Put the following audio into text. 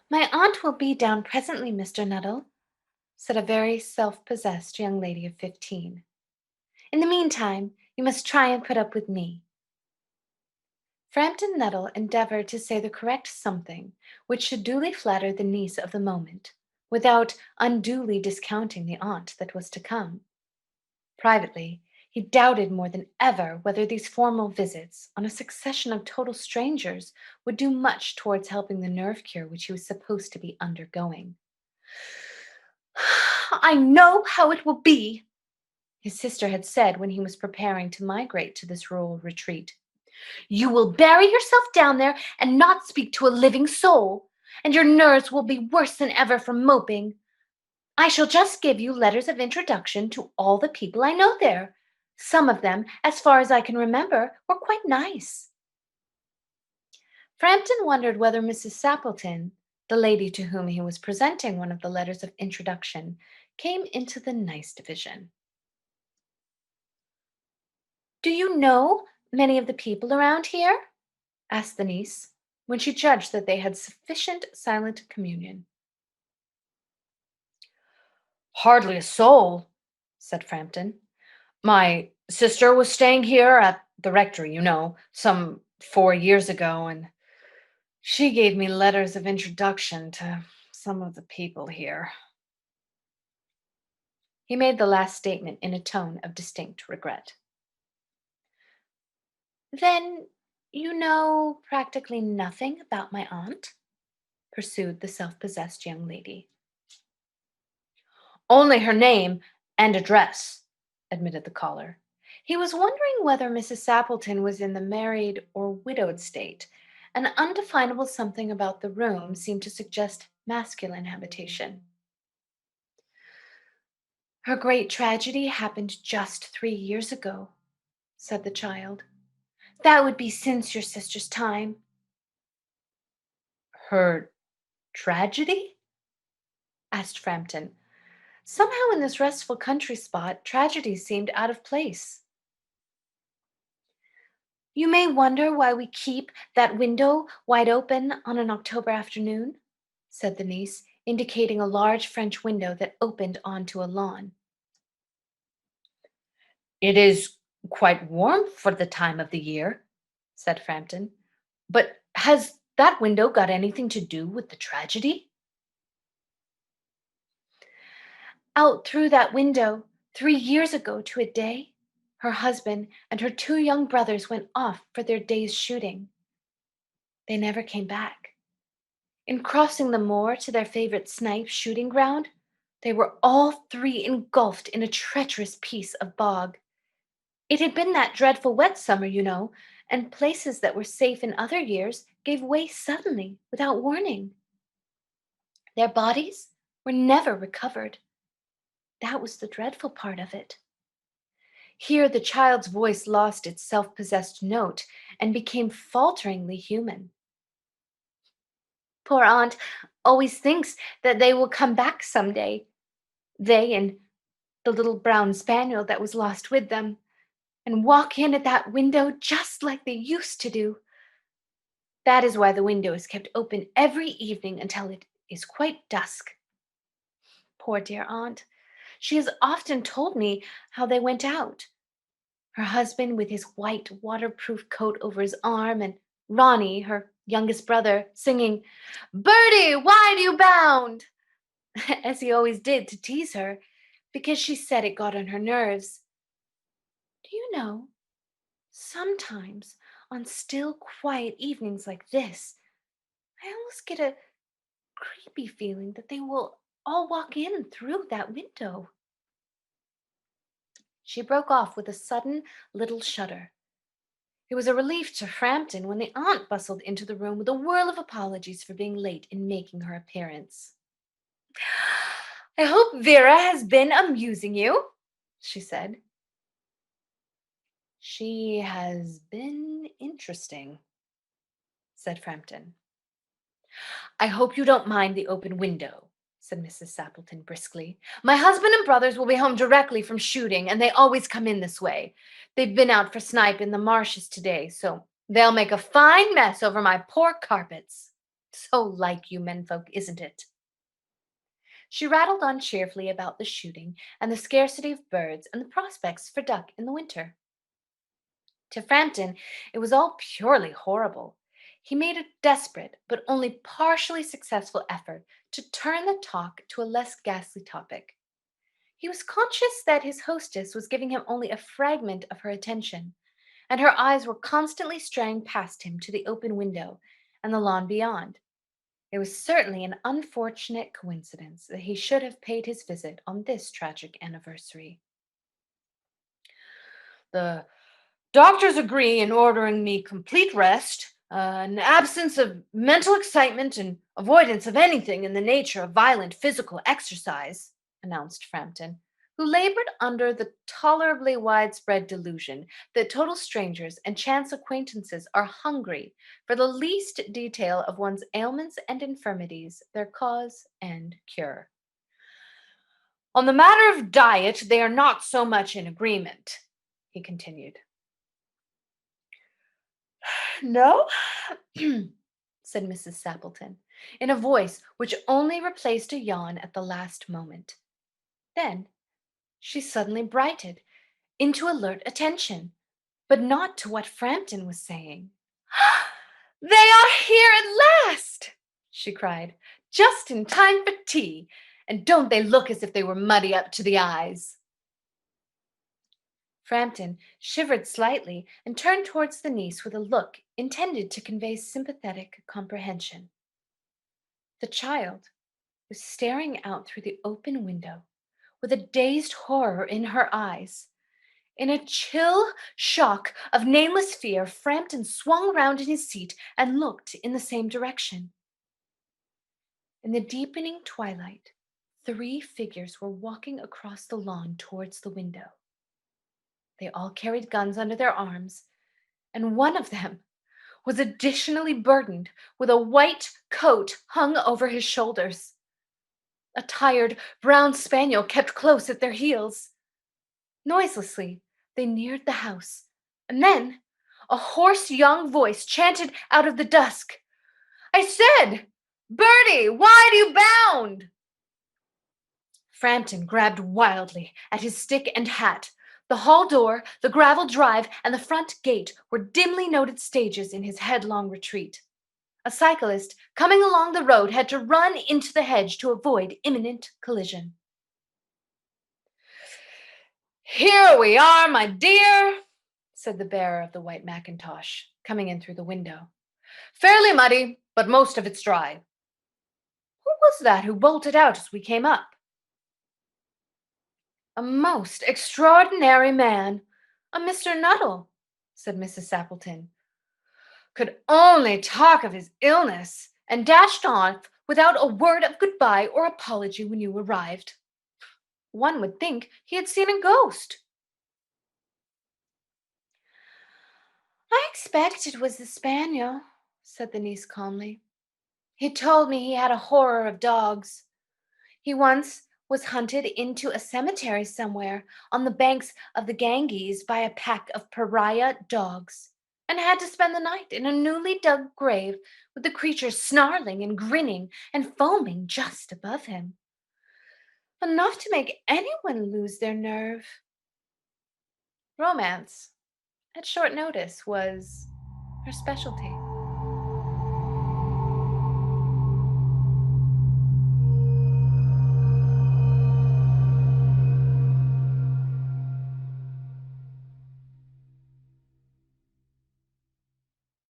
My aunt will be down presently, Mr. Nuttall, said a very self-possessed young lady of 15. In the meantime, you must try and put up with me. Frampton Nuttall endeavored to say the correct something which should duly flatter the niece of the moment, without unduly discounting the aunt that was to come. Privately, he doubted more than ever whether these formal visits on a succession of total strangers would do much towards helping the nerve cure which he was supposed to be undergoing. I know how it will be, his sister had said when he was preparing to migrate to this rural retreat. You will bury yourself down there and not speak to a living soul, and your nerves will be worse than ever from moping. I shall just give you letters of introduction to all the people I know there. Some of them, as far as I can remember, were quite nice. Frampton wondered whether Mrs. Sappleton, the lady to whom he was presenting one of the letters of introduction, came into the nice division. Do you know many of the people around here? Asked the niece, when she judged that they had sufficient silent communion. Hardly a soul, said Frampton. My sister was staying here at the rectory, some 4 years ago, and she gave me letters of introduction to some of the people here. He made the last statement in a tone of distinct regret. Then you know practically nothing about my aunt? Pursued the self-possessed young lady. Only her name and address, admitted the caller. He was wondering whether Mrs. Sappleton was in the married or widowed state. An undefinable something about the room seemed to suggest masculine habitation. Her great tragedy happened just 3 years ago, said the child. That would be since your sister's time. Her tragedy? Asked Frampton. Somehow in this restful country spot, tragedy seemed out of place. You may wonder why we keep that window wide open on an October afternoon, said the niece, indicating a large French window that opened onto a lawn. It is quite warm for the time of the year, said Frampton. But has that window got anything to do with the tragedy? Out through that window, 3 years ago to a day, her husband and her two young brothers went off for their day's shooting. They never came back. In crossing the moor to their favorite snipe shooting ground, they were all three engulfed in a treacherous piece of bog. It had been that dreadful wet summer, you know, and places that were safe in other years gave way suddenly without warning. Their bodies were never recovered. That was the dreadful part of it. Here the child's voice lost its self-possessed note and became falteringly human. Poor aunt always thinks that they will come back some day. They and the little brown spaniel that was lost with them, and walk in at that window just like they used to do. That is why the window is kept open every evening until it is quite dusk. Poor dear aunt. She has often told me how they went out. Her husband with his white waterproof coat over his arm, and Ronnie, her youngest brother, singing, Bertie, why do you bound? As he always did to tease her, because she said it got on her nerves. Do you know, sometimes on still, quiet evenings like this, I almost get a creepy feeling that they will all walk in through that window. She broke off with a sudden little shudder. It was a relief to Frampton when the aunt bustled into the room with a whirl of apologies for being late in making her appearance. I hope Vera has been amusing you, she said. She has been interesting, said Frampton. I hope you don't mind the open window, said Mrs. Sappleton briskly. My husband and brothers will be home directly from shooting, and they always come in this way. They've been out for snipe in the marshes today, so they'll make a fine mess over my poor carpets. So like you menfolk, isn't it? She rattled on cheerfully about the shooting and the scarcity of birds and the prospects for duck in the winter. To Frampton, it was all purely horrible. He made a desperate, but only partially successful effort to turn the talk to a less ghastly topic. He was conscious that his hostess was giving him only a fragment of her attention, and her eyes were constantly straying past him to the open window and the lawn beyond. It was certainly an unfortunate coincidence that he should have paid his visit on this tragic anniversary. The doctors agree in ordering me complete rest, an absence of mental excitement, and avoidance of anything in the nature of violent physical exercise, announced Frampton, who labored under the tolerably widespread delusion that total strangers and chance acquaintances are hungry for the least detail of one's ailments and infirmities, their cause and cure. On the matter of diet, they are not so much in agreement, he continued. No? said Mrs. Sappleton, in a voice which only replaced a yawn at the last moment. Then she suddenly brightened into alert attention, but not to what Frampton was saying. They are here at last, she cried, just in time for tea. And don't they look as if they were muddy up to the eyes? Frampton shivered slightly and turned towards the niece with a look intended to convey sympathetic comprehension. The child was staring out through the open window with a dazed horror in her eyes. In a chill shock of nameless fear, Frampton swung round in his seat and looked in the same direction. In the deepening twilight, three figures were walking across the lawn towards the window. They all carried guns under their arms, and one of them was additionally burdened with a white coat hung over his shoulders. A tired brown spaniel kept close at their heels. Noiselessly, they neared the house, and then a hoarse young voice chanted out of the dusk, I said, Bertie, why do you bound? Frampton grabbed wildly at his stick and hat. The hall door, the gravel drive, and the front gate were dimly noted stages in his headlong retreat. A cyclist coming along the road had to run into the hedge to avoid imminent collision. Here we are, my dear, said the bearer of the white mackintosh, coming in through the window. Fairly muddy, but most of it's dry. Who was that who bolted out as we came up? A most extraordinary man, a Mr. Nuttall, said Mrs. Sappleton. Could only talk of his illness, and dashed off without a word of goodbye or apology when you arrived. One would think he had seen a ghost. I expect it was the spaniel, said the niece calmly. He told me he had a horror of dogs. He once was hunted into a cemetery somewhere on the banks of the Ganges by a pack of pariah dogs, and had to spend the night in a newly dug grave with the creatures snarling and grinning and foaming just above him. Enough to make anyone lose their nerve. Romance, at short notice, was her specialty.